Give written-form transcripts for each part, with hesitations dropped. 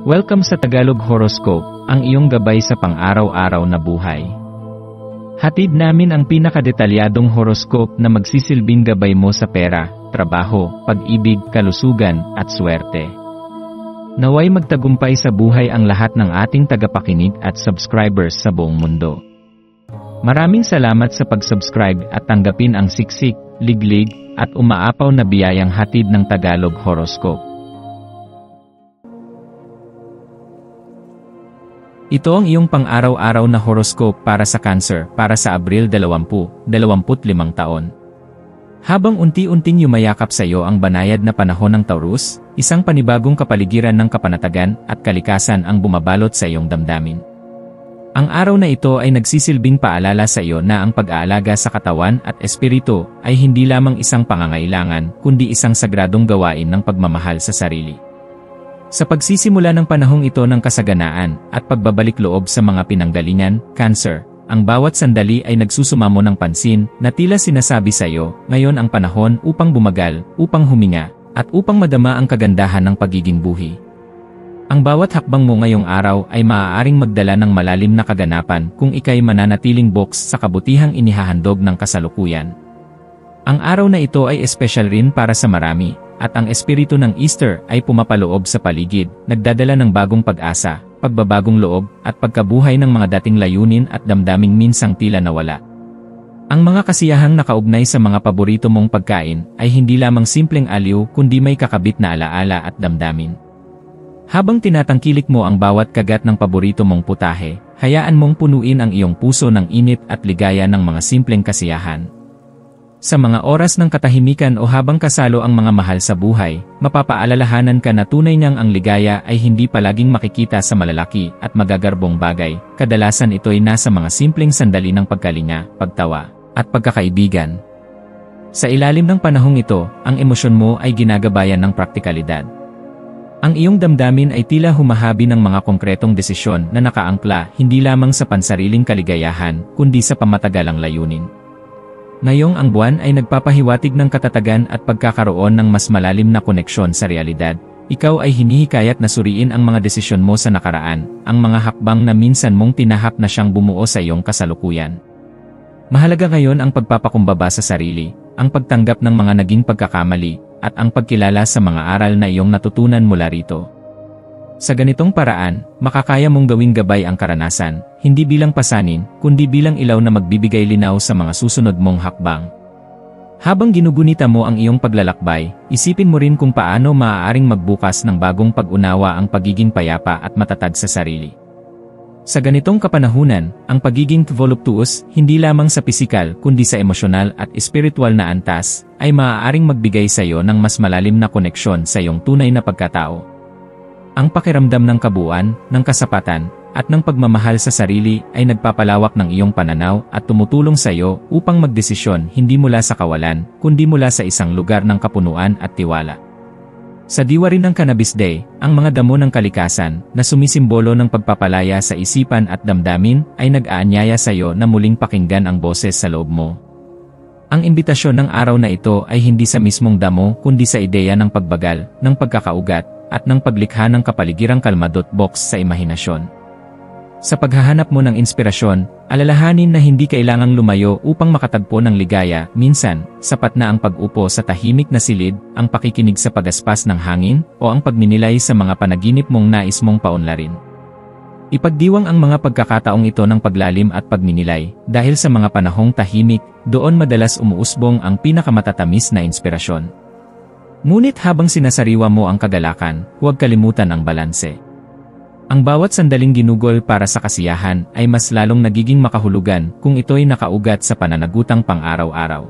Welcome sa Tagalog Horoscope, ang iyong gabay sa pang-araw-araw na buhay. Hatid namin ang pinakadetalyadong horoscope na magsisilbing gabay mo sa pera, trabaho, pag-ibig, kalusugan, at swerte. Naway magtagumpay sa buhay ang lahat ng ating tagapakinig at subscribers sa buong mundo. Maraming salamat sa pag-subscribe at tanggapin ang siksik, liglig, at umaapaw na biyayang hatid ng Tagalog Horoscope. Ito ang iyong pang-araw-araw na horoscope para sa Cancer para sa Abril 20, 25 taon. Habang unti-unting yumayakap sa iyo ang banayad na panahon ng Taurus, isang panibagong kapaligiran ng kapanatagan at kalikasan ang bumabalot sa iyong damdamin. Ang araw na ito ay nagsisilbing paalala sa iyo na ang pag-aalaga sa katawan at espiritu ay hindi lamang isang pangangailangan kundi isang sagradong gawain ng pagmamahal sa sarili. Sa pagsisimula ng panahong ito ng kasaganaan at pagbabalik loob sa mga pinanggalingan, Cancer, ang bawat sandali ay nagsusumamo ng pansin na tila sinasabi sa iyo, ngayon ang panahon upang bumagal, upang huminga, at upang madama ang kagandahan ng pagiging buhi. Ang bawat hakbang mo ngayong araw ay maaaring magdala ng malalim na kaganapan kung ika'y mananatiling box sa kabutihang inihahandog ng kasalukuyan. Ang araw na ito ay espesyal rin para sa marami. At ang espiritu ng Easter ay pumapaloob sa paligid, nagdadala ng bagong pag-asa, pagbabagong loob, at pagkabuhay ng mga dating layunin at damdaming minsang tila nawala. Ang mga kasiyahang nakaugnay sa mga paborito mong pagkain ay hindi lamang simpleng aliw kundi may kakabit na alaala at damdamin. Habang tinatangkilik mo ang bawat kagat ng paborito mong putahe, hayaan mong punuin ang iyong puso ng init at ligaya ng mga simpleng kasiyahan. Sa mga oras ng katahimikan o habang kasalo ang mga mahal sa buhay, mapapaalalahanan ka na tunay niyang ang ligaya ay hindi palaging makikita sa malalaki at magagarbong bagay, kadalasan ito'y nasa mga simpleng sandali ng pagkalinga, pagtawa, at pagkakaibigan. Sa ilalim ng panahong ito, ang emosyon mo ay ginagabayan ng praktikalidad. Ang iyong damdamin ay tila humahabi ng mga konkretong desisyon na nakaangkla hindi lamang sa pansariling kaligayahan, kundi sa pamatagalang layunin. Ngayong ang buwan ay nagpapahiwatig ng katatagan at pagkakaroon ng mas malalim na koneksyon sa realidad. Ikaw ay hinihikayat na suriin ang mga desisyon mo sa nakaraan, ang mga hakbang na minsan mong tinahak na siyang bumuo sa iyong kasalukuyan. Mahalaga ngayon ang pagpapakumbaba sa sarili, ang pagtanggap ng mga naging pagkakamali, at ang pagkilala sa mga aral na iyong natutunan mula rito. Sa ganitong paraan, makakaya mong gawing gabay ang karanasan, hindi bilang pasanin, kundi bilang ilaw na magbibigay linaw sa mga susunod mong hakbang. Habang ginugunita mo ang iyong paglalakbay, isipin mo rin kung paano maaaring magbukas ng bagong pag-unawa ang pagiging payapa at matatag sa sarili. Sa ganitong kapanahunan, ang pagiging voluptuous, hindi lamang sa pisikal kundi sa emosyonal at espiritual na antas, ay maaaring magbigay sa iyo ng mas malalim na koneksyon sa iyong tunay na pagkatao. Ang pakiramdam ng kabuuan, ng kasapatan, at ng pagmamahal sa sarili ay nagpapalawak ng iyong pananaw at tumutulong sa iyo upang magdesisyon hindi mula sa kawalan, kundi mula sa isang lugar ng kapunuan at tiwala. Sa diwa rin ng Cannabis Day, ang mga damo ng kalikasan, na sumisimbolo ng pagpapalaya sa isipan at damdamin, ay nag-aanyaya sa iyo na muling pakinggan ang boses sa loob mo. Ang imbitasyon ng araw na ito ay hindi sa mismong damo kundi sa ideya ng pagbagal, ng pagkakaugat, at ng paglikha ng kapaligirang kalmadot box sa imahinasyon. Sa paghahanap mo ng inspirasyon, alalahanin na hindi kailangang lumayo upang makatagpo ng ligaya. Minsan, sapat na ang pag-upo sa tahimik na silid, ang pakikinig sa pagaspas ng hangin, o ang pagninilay sa mga panaginip mong nais mong paunlarin. Ipagdiwang ang mga pagkakataong ito ng paglalim at pagninilay, dahil sa mga panahong tahimik, doon madalas umuusbong ang pinakamatatamis na inspirasyon. Ngunit habang sinasariwa mo ang kagalakan, huwag kalimutan ang balanse. Ang bawat sandaling ginugol para sa kasiyahan ay mas lalong nagiging makahulugan kung ito'y nakaugat sa pananagutang pang-araw-araw.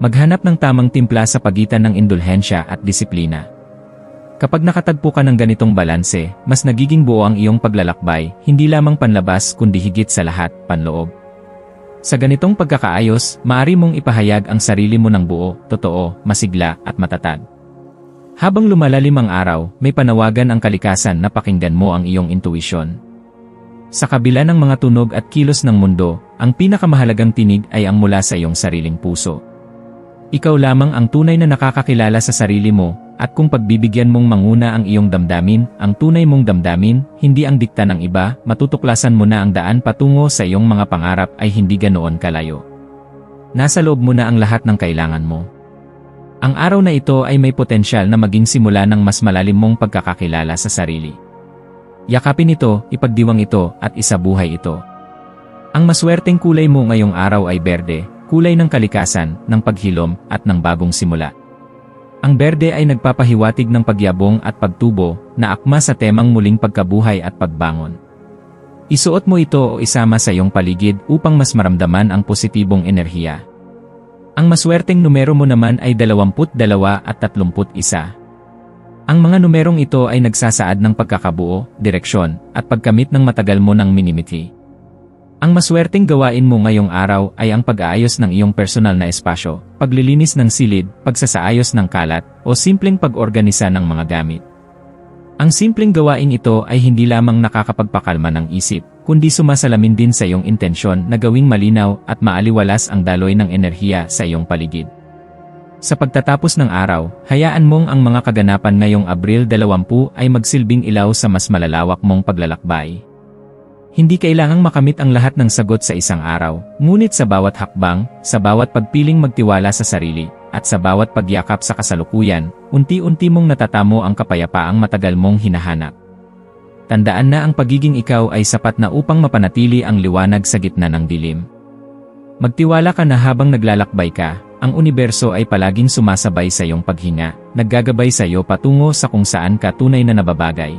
Maghanap ng tamang timpla sa pagitan ng indulhensya at disiplina. Kapag nakatagpo ka ng ganitong balanse, mas nagiging buo ang iyong paglalakbay, hindi lamang panlabas kundi higit sa lahat, panloob. Sa ganitong pagkakaayos, maaari mong ipahayag ang sarili mo ng buo, totoo, masigla, at matatag. Habang lumalalim ang araw, may panawagan ang kalikasan na pakinggan mo ang iyong intuisyon. Sa kabila ng mga tunog at kilos ng mundo, ang pinakamahalagang tinig ay ang mula sa iyong sariling puso. Ikaw lamang ang tunay na nakakakilala sa sarili mo, at kung pagbibigyan mong manguna ang iyong damdamin, ang tunay mong damdamin, hindi ang dikta ng iba, matutuklasan mo na ang daan patungo sa iyong mga pangarap ay hindi ganoon kalayo. Nasa loob mo na ang lahat ng kailangan mo. Ang araw na ito ay may potensyal na maging simula ng mas malalim mong pagkakakilala sa sarili. Yakapin ito, ipagdiwang ito, at isabuhay ito. Ang maswerteng kulay mo ngayong araw ay berde, kulay ng kalikasan, ng paghilom, at ng bagong simula. Ang berde ay nagpapahiwatig ng pagyabong at pagtubo, na akma sa temang muling pagkabuhay at pagbangon. Isuot mo ito o isama sa iyong paligid upang mas maramdaman ang positibong enerhiya. Ang maswerteng numero mo naman ay 22 at 31. Ang mga numerong ito ay nagsasaad ng pagkakabuo, direksyon, at pagkamit ng matagal mo ng minimiti. Ang maswerteng gawain mo ngayong araw ay ang pag-aayos ng iyong personal na espasyo, paglilinis ng silid, pagsasaayos ng kalat, o simpleng pag-organisa ng mga gamit. Ang simpleng gawain ito ay hindi lamang nakakapagpakalma ng isip, kundi sumasalamin din sa iyong intensyon na gawing malinaw at maaliwalas ang daloy ng enerhiya sa iyong paligid. Sa pagtatapos ng araw, hayaan mong ang mga kaganapan ngayong Abril 20 ay magsilbing ilaw sa mas malalawak mong paglalakbay. Hindi kailangang makamit ang lahat ng sagot sa isang araw, ngunit sa bawat hakbang, sa bawat pagpiling magtiwala sa sarili, at sa bawat pagyakap sa kasalukuyan, unti-unti mong natatamo ang kapayapaang matagal mong hinahanap. Tandaan na ang pagiging ikaw ay sapat na upang mapanatili ang liwanag sa gitna ng dilim. Magtiwala ka na habang naglalakbay ka, ang universo ay palaging sumasabay sa iyong paghinga, naggagabay sa iyo patungo sa kung saan ka tunay na nababagay.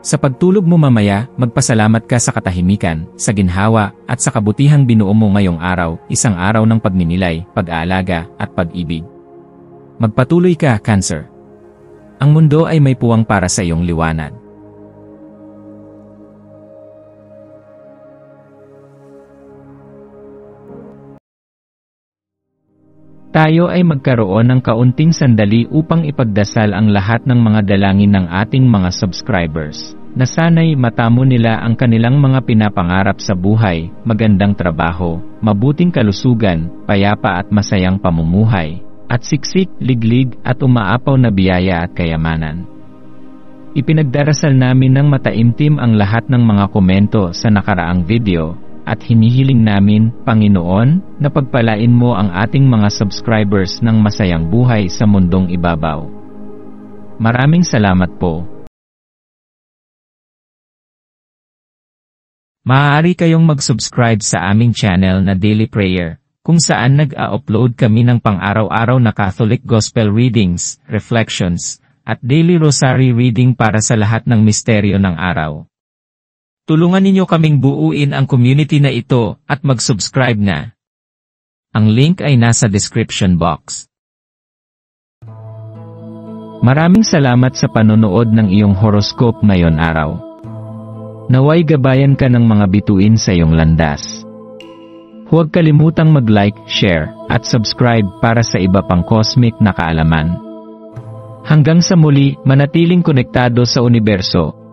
Sa pagtulog mo mamaya, magpasalamat ka sa katahimikan, sa ginhawa, at sa kabutihang binuo mo ngayong araw, isang araw ng pagninilay, pag-aalaga, at pag-ibig. Magpatuloy ka, Cancer. Ang mundo ay may puwang para sa iyong liwanag. Tayo ay magkaroon ng kaunting sandali upang ipagdasal ang lahat ng mga dalangin ng ating mga subscribers, na sana'y matamo nila ang kanilang mga pinapangarap sa buhay, magandang trabaho, mabuting kalusugan, payapa at masayang pamumuhay, at siksik, liglig at umaapaw na biyaya at kayamanan. Ipinagdarasal namin ng mataimtim ang lahat ng mga komento sa nakaraang video, at hinihiling namin, Panginoon, na pagpalain mo ang ating mga subscribers ng masayang buhay sa mundong ibabaw. Maraming salamat po. Maaari kayong mag-subscribe sa aming channel na Daily Prayer, kung saan nag-a-upload kami ng pang-araw-araw na Catholic Gospel readings, reflections, at daily rosary reading para sa lahat ng misteryo ng araw. Tulungan ninyo kaming buuin ang community na ito at mag-subscribe na. Ang link ay nasa description box. Maraming salamat sa panonood ng iyong horoscope ngayon araw. Naway gabayan ka ng mga bituin sa iyong landas. Huwag kalimutang mag-like, share, at subscribe para sa iba pang cosmic na kaalaman. Hanggang sa muli, manatiling konektado sa universo.